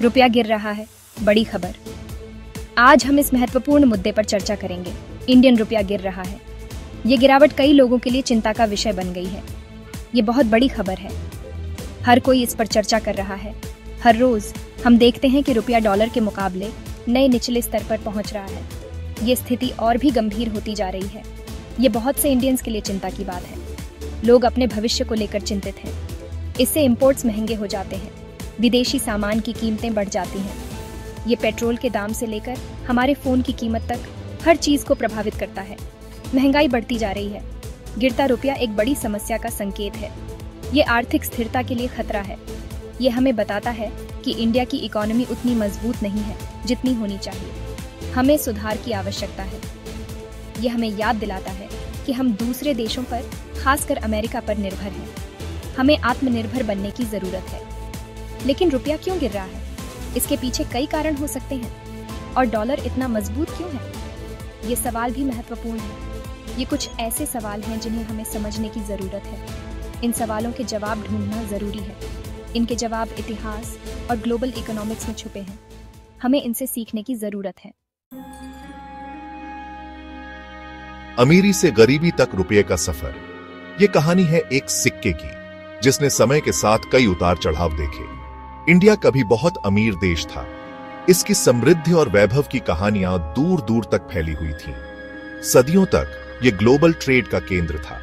रुपया गिर रहा है, बड़ी खबर। आज हम इस महत्वपूर्ण मुद्दे पर चर्चा करेंगे। इंडियन रुपया गिर रहा है। ये गिरावट कई लोगों के लिए चिंता का विषय बन गई है। ये बहुत बड़ी खबर है। हर कोई इस पर चर्चा कर रहा है। हर रोज हम देखते हैं कि रुपया डॉलर के मुकाबले नए निचले स्तर पर पहुंच रहा है। ये स्थिति और भी गंभीर होती जा रही है। ये बहुत से इंडियंस के लिए चिंता की बात है। लोग अपने भविष्य को लेकर चिंतित हैं। इससे इंपोर्ट्स महंगे हो जाते हैं, विदेशी सामान की कीमतें बढ़ जाती हैं। ये पेट्रोल के दाम से लेकर हमारे फोन की कीमत तक हर चीज को प्रभावित करता है। महंगाई बढ़ती जा रही है। गिरता रुपया एक बड़ी समस्या का संकेत है। ये आर्थिक स्थिरता के लिए खतरा है। ये हमें बताता है कि इंडिया की इकोनॉमी उतनी मजबूत नहीं है जितनी होनी चाहिए। हमें सुधार की आवश्यकता है। ये हमें याद दिलाता है कि हम दूसरे देशों पर, खासकर अमेरिका पर निर्भर हैं। हमें आत्मनिर्भर बनने की जरूरत है। लेकिन रुपया क्यों गिर रहा है? इसके पीछे कई कारण हो सकते हैं। और डॉलर इतना मजबूत क्यों है? ये सवाल भी महत्वपूर्ण है। ये कुछ ऐसे सवाल हैं जिन्हें हमें समझने की जरूरत है। इन सवालों के जवाब ढूंढना जरूरी है। इनके जवाब इतिहास और ग्लोबल इकोनॉमिक्स में छुपे हैं। हमें इनसे सीखने की जरूरत है। अमीरी से गरीबी तक रुपये का सफर। ये कहानी है एक सिक्के की, जिसने समय के साथ कई उतार चढ़ाव देखे। इंडिया कभी बहुत अमीर देश था। इसकी समृद्धि और वैभव की कहानियां दूर दूर तक फैली हुई थीं। सदियों तक ये ग्लोबल ट्रेड का केंद्र था।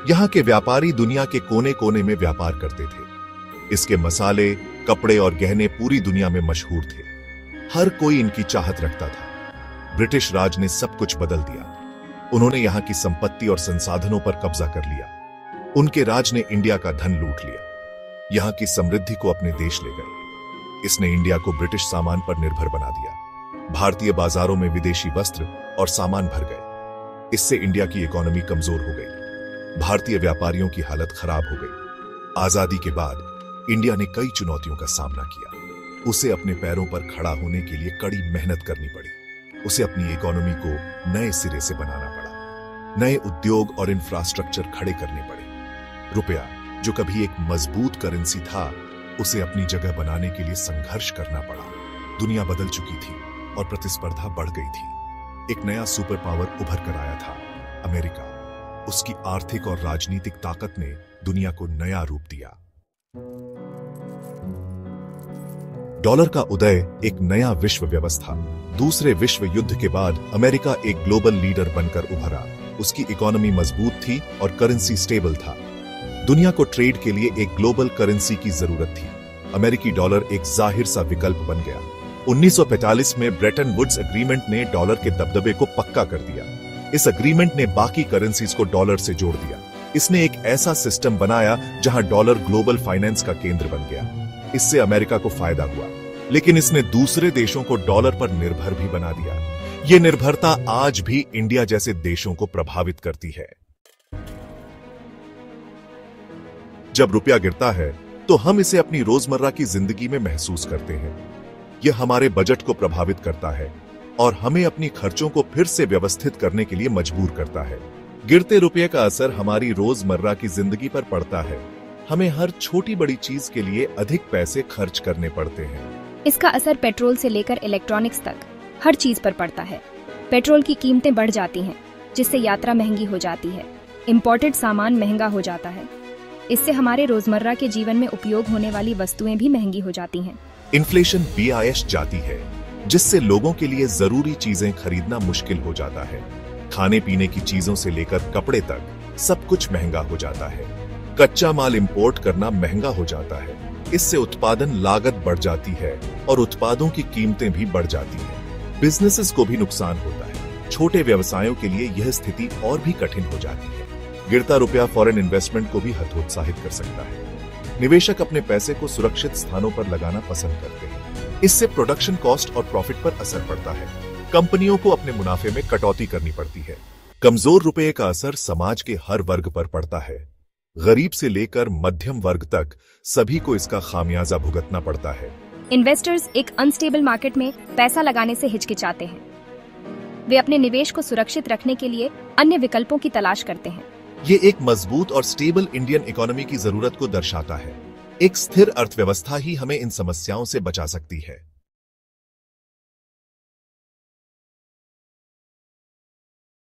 यहां के व्यापारी दुनिया के कोने कोने में व्यापार करते थे। इसके मसाले, कपड़े और गहने पूरी दुनिया में मशहूर थे। हर कोई इनकी चाहत रखता था। ब्रिटिश राज ने सब कुछ बदल दिया। उन्होंने यहां की संपत्ति और संसाधनों पर कब्जा कर लिया। उनके राज ने इंडिया का धन लूट लिया। यहां की समृद्धि को अपने देश ले गए। इसने इंडिया को ब्रिटिश सामान पर निर्भर बना दिया। भारतीय बाजारों में विदेशी वस्त्र और सामान भर गए। इससे इंडिया की इकोनॉमी कमजोर हो गई। भारतीय व्यापारियों की हालत खराब हो गई। आजादी के बाद इंडिया ने कई चुनौतियों का सामना किया। उसे अपने पैरों पर खड़ा होने के लिए कड़ी मेहनत करनी पड़ी। उसे अपनी इकोनॉमी को नए सिरे से बनाना पड़ा। नए उद्योग और इंफ्रास्ट्रक्चर खड़े करने पड़े। रुपया, जो कभी एक मजबूत करेंसी था, उसे अपनी जगह बनाने के लिए संघर्ष करना पड़ा। दुनिया बदल चुकी थी और प्रतिस्पर्धा बढ़ गई थी। एक नया सुपर पावर उभर कर आया था, अमेरिका। उसकी आर्थिक और राजनीतिक ताकत ने दुनिया को नया रूप दिया। डॉलर का उदय एक नया विश्व व्यवस्था। दूसरे विश्व युद्ध के बाद अमेरिका एक ग्लोबल लीडर बनकर उभरा। उसकी इकोनॉमी मजबूत थी और करेंसी स्टेबल था। दुनिया को ट्रेड के लिए एक ग्लोबल करेंसी की जरूरत थी। अमेरिकी डॉलर एक जाहिर सा विकल्प बन गया। 1945 में ब्रेटन वुड्स एग्रीमेंट ने डॉलर के दबदबे को पक्का कर दिया। इस एग्रीमेंट ने बाकी करेंसीज को डॉलर से जोड़ दिया। इसने एक ऐसा सिस्टम बनाया जहां डॉलर ग्लोबल फाइनेंस का केंद्र बन गया। इससे अमेरिका को फायदा हुआ, लेकिन इसने दूसरे देशों को डॉलर पर निर्भर भी बना दिया। यह निर्भरता आज भी इंडिया जैसे देशों को प्रभावित करती है। जब रुपया गिरता है तो हम इसे अपनी रोजमर्रा की जिंदगी में महसूस करते हैं। यह हमारे बजट को प्रभावित करता है और हमें अपनी खर्चों को फिर से व्यवस्थित करने के लिए मजबूर करता है। गिरते रुपये का असर हमारी रोजमर्रा की जिंदगी पर पड़ता है। हमें हर छोटी बड़ी चीज के लिए अधिक पैसे खर्च करने पड़ते हैं। इसका असर पेट्रोल से लेकर इलेक्ट्रॉनिक्स तक हर चीज पर पड़ता है। पेट्रोल की कीमतें बढ़ जाती हैं, जिससे यात्रा महंगी हो जाती है। इंपोर्टेड सामान महंगा हो जाता है। इससे हमारे रोजमर्रा के जीवन में उपयोग होने वाली वस्तुएं भी महंगी हो जाती हैं। इन्फ्लेशन BIS जाती है, जिससे लोगों के लिए जरूरी चीजें खरीदना मुश्किल हो जाता है। खाने पीने की चीजों से लेकर कपड़े तक सब कुछ महंगा हो जाता है। कच्चा माल इंपोर्ट करना महंगा हो जाता है। इससे उत्पादन लागत बढ़ जाती है और उत्पादों की कीमतें भी बढ़ जाती हैं। बिजनेसेस को भी नुकसान होता है। छोटे व्यवसायों के लिए यह स्थिति और भी कठिन हो जाती है। गिरता रुपया फॉरेन इन्वेस्टमेंट को भी हतोत्साहित कर सकता है। निवेशक अपने पैसे को सुरक्षित स्थानों पर लगाना पसंद करते हैं। इससे प्रोडक्शन कॉस्ट और प्रॉफिट पर असर पड़ता है। कंपनियों को अपने मुनाफे में कटौती करनी पड़ती है। कमजोर रुपये का असर समाज के हर वर्ग पर पड़ता है। गरीब से लेकर मध्यम वर्ग तक सभी को इसका खामियाजा भुगतना पड़ता है। इन्वेस्टर्स एक अनस्टेबल मार्केट में पैसा लगाने से हिचकिचाते हैं। वे अपने निवेश को सुरक्षित रखने के लिए अन्य विकल्पों की तलाश करते हैं। ये एक मजबूत और स्टेबल इंडियन इकोनॉमी की जरूरत को दर्शाता है। एक स्थिर अर्थव्यवस्था ही हमें इन समस्याओं से बचा सकती है।